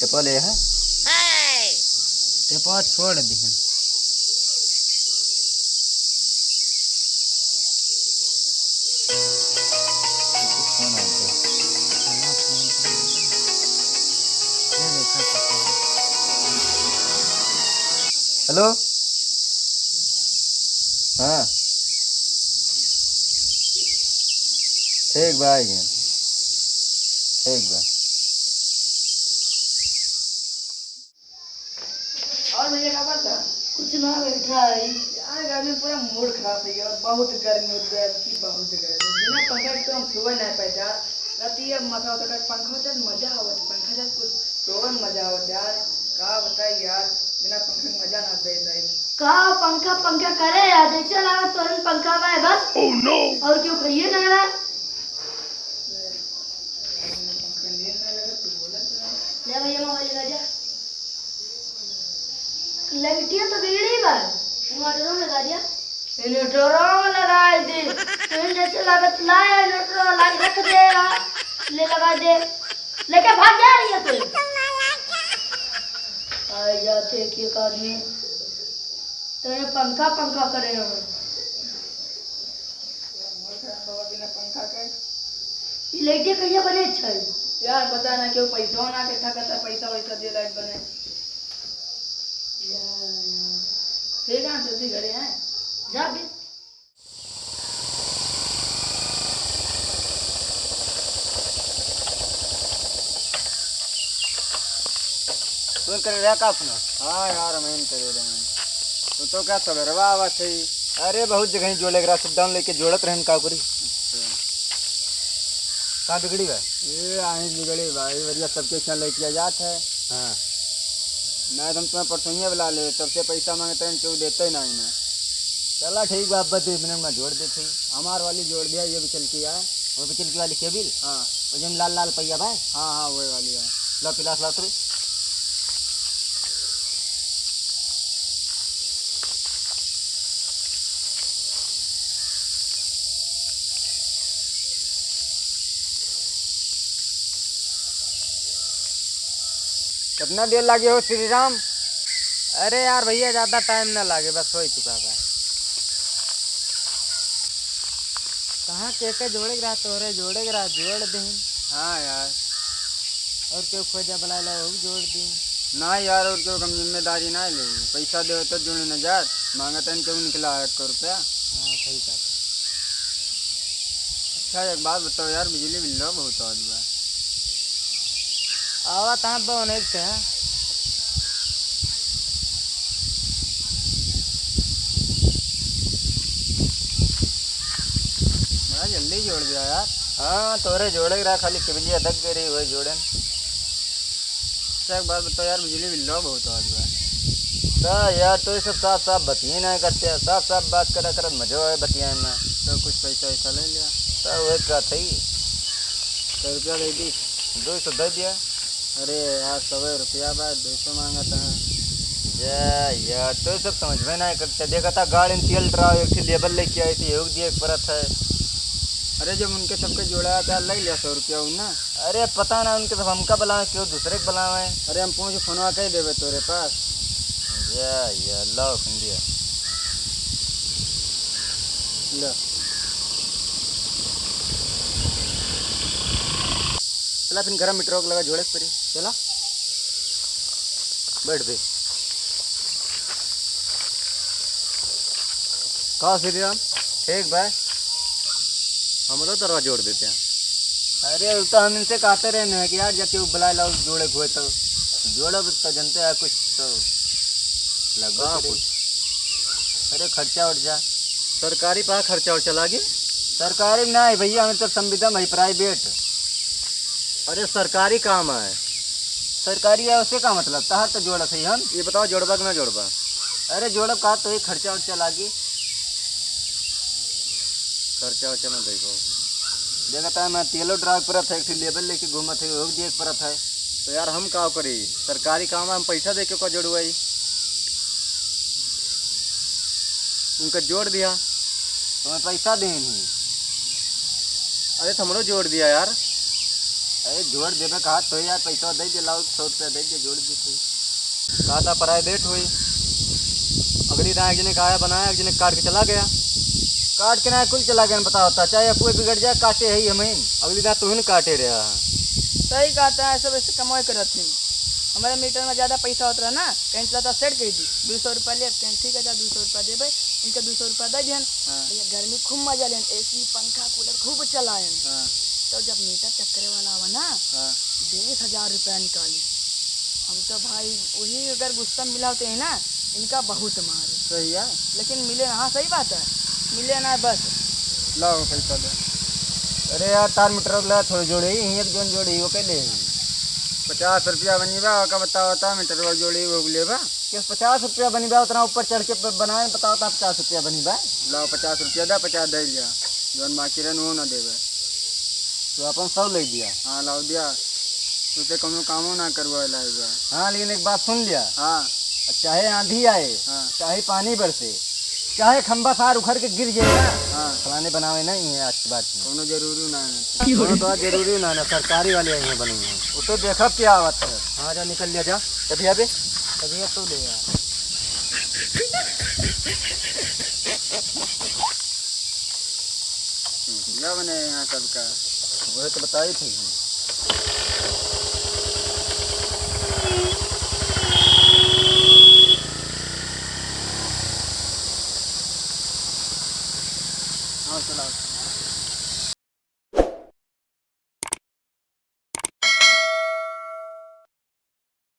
टेपा ले है टेपा छोड़ दी है। हेलो हाँ ठीक भाई ठीक बा। और भैया क्या बात है? कुछ ना बैठा है यार गर्मी पूरा मूड खराब है और बहुत गर्मी होती है की बहुत गर्मी बिना पंखा के तो हम सोए नहीं पाए यार। राती अब मजा होता है पंखा चल मजा आवत पंखा चल कुछ सोवन मजा आवत यार। का बताई यार बिना पंखे के मजा ना दे जाए। का पंखा पंखा करे यार जैसे लगा तुरंत पंखा में बस। ओह नो और क्यों कहिए ना रहा बिना पंखे नींद ना लगे तू बोला तो ले भैया मोबाइल लगा जा लाइटिया तो बिगड़ी बार इन्वर्टर में लगा दिया इन्वर्टर में लगा दे तुम जैसे लागत लाए इन्वर्टर लगा रख दे ले लगा दे लेके भाग जा रही है तू आ जाते एक आदमी तो ये पंखा पंखा करे हो बाबा बिना पंखा के ये लाइटें कहिया बने छै यार पता ना क्यों पैसा ना के था कहता पैसा वैसा दे लाइट बने। ठीक है जल्दी घरे हैं जा भी सुन कर रहा का अपना। हाँ यार मैं करे रहे तो क्या सवेरवा आवा थी। अरे बहुत जगह जोड़े रहा सब डाउन लेके जोड़त रहे का करी कहाँ बिगड़ी बा ये आई बिगड़ी भाई बढ़िया सबके क्या लेके जात है। हाँ नहीं तुम तुम्हें परसों बुला ले तब से पैसा मांगते हैं क्यों देते ही नहीं मैं। चला ठीक बात बता मिनट में जोड़ देती हमार वाली जोड़ दिया ये बिचल की है वो बिचल की वाली केबिल। हाँ वो जिम लाल लाल पैया भाई। हाँ हाँ वही वाली है ला पिलास ला थोड़ी। कितना देर लगे हो श्री राम। अरे यार भैया ज़्यादा टाइम ना लगे बस हो ही चुका है। कहाँ कैसे जोड़े रहा तो रे जोड़े रहा जोड़ दें। हाँ यार और क्यों खोजा बुला लो जोड़ दी ना यार और क्यों कम जिम्मेदारी ना ले पैसा दे तो जोड़े न जात मांगता क्यों निकला 800 रुपया। हाँ सही बात है। अच्छा एक बात बताओ यार बिजली बिल लो बहुत आवा आवा तहाँ तो नहीं थे बड़ा जल्दी जोड़ दिया यार। हाँ तोरे जोड़े रहा खाली केबलिया दग गई रही वही जोड़न। अच्छा एक बात बताओ यार बिजली बिल लो बहुत आवा यार तो ये सब साफ साफ बतिए नहीं करते साफ साफ बात करा कर मजा है बतिया में तो कुछ पैसा वैसा ले लिया तो वही क्या थी 100 रुपया दे दी 200 दे दिया। अरे यार 100 रुपया बाद 200 मांगा था यार तो सब समझ में नहीं करते देखा था गाड़ी में तेल ड्राव एक लेबल लेके आई थी योग दिए एक परत है। अरे जब उनके सबके जोड़ा था ले लिया 100 रुपया ना। अरे पता ना उनके सब हमका बुलावे क्यों दूसरे को बुलावे। अरे हम पहुँच फोनवा कह देवे तोरे पास या लो दिया लो चला फिर घर मीटर लगा जोड़े परी चला बैठ भाई कहा श्री राम ठीक भाई हम तो तरवा जोड़ देते हैं। अरे तो हम इनसे कहते रहे हैं कि यार जब बुला लो जोड़े हुए तो जोड़ो तो जनते हैं कुछ तो लगा कुछ। अरे खर्चा उर्चा सरकारी पास खर्चा उर्चा लागे सरकारी में नहीं भैया हमें तो संविदा भाई प्राइवेट। अरे सरकारी काम है सरकारी है उससे का मतलब तहार तो जोड़ा सही हम ये बताओ जोड़बा कि ना जोड़बा। अरे जोड़ब का तो ये खर्चा उर्चा लागी खर्चा उर्चा ना देखो देखता है मैं तेलो ड्राइव परत है एक लेबल लेके घूमत है वो भी एक परत है तो यार हम का करी सरकारी काम है हम पैसा दे के को जोड़वाई उनका जोड़ दिया तो मैं पैसा दे नहीं। अरे तो हमरो जोड़ दिया यार अरे जोड़ देवे कहा तो यार पैसा दे दे लाओ 100 रुपया दे दे जोड़ दी थी कहा था प्राइवेट हुई अगली दाएं एक जने कहा बनाया एक जने काट के चला गया काट के ना कुल चला गया पता होता चाहे अपुए बिगड़ जाए काटे है ही हमें अगली दाएं तू ही काटे रहा सही कहता है, सब ऐसे कमाई करत थी। हमारे मीटर में ज़्यादा पैसा होता है ना, कहीं चलाता सेट कर दी 200 रुपया ले, कहीं ठीक है 200 रुपया दे भाई, इनका 200 रुपया दे दिहन। भैया गर्मी खूब मजा लेन, एसी पंखा कूलर खूब चलायन। तो जब मीटर चक्कर वाला आवा ना 20,000 रुपया निकाली। हम तो भाई वही अगर गुस्सा मिला होते हैं ना, इनका बहुत मारे। सही है लेकिन मिले ना, हाँ सही बात है, मिले ना बस। लाओ पैसा दे। अरे यार तार मीटर ला थोड़ी जोड़ी एक जोन जोड़ी वो कैले 50 रुपया बनी बा का बताओ था मीटर वाली जोड़ी वो ले बा किस 50 रुपया बनी बा उतना ऊपर चढ़ के बनाए बताओ था 50 रुपया बनी बा लाओ 50 रुपया दा 50 दे लिया जोन बाकी रहन वो ना देवे तो अपन सब ले दिया हाँ लाओ दिया तुझे कोनो कामो ना करवा लाएगा हाँ लेकिन एक बात सुन लिया हाँ चाहे आंधी आए हाँ चाहे पानी बरसे चाहे खंबा सार उखड़ के गिर जाए ना हाँ फलाने बनावे नहीं है आज की बात में कोनो जरूरी ना है कोनो तो जरूरी ना है सरकारी वाले यहाँ बने हैं वो तो देखा क्या बात है हाँ जा निकल लिया जा कभी अबे कभी तो ले यार क्या बने यहाँ सबका वही तो बताई थी हाँ चला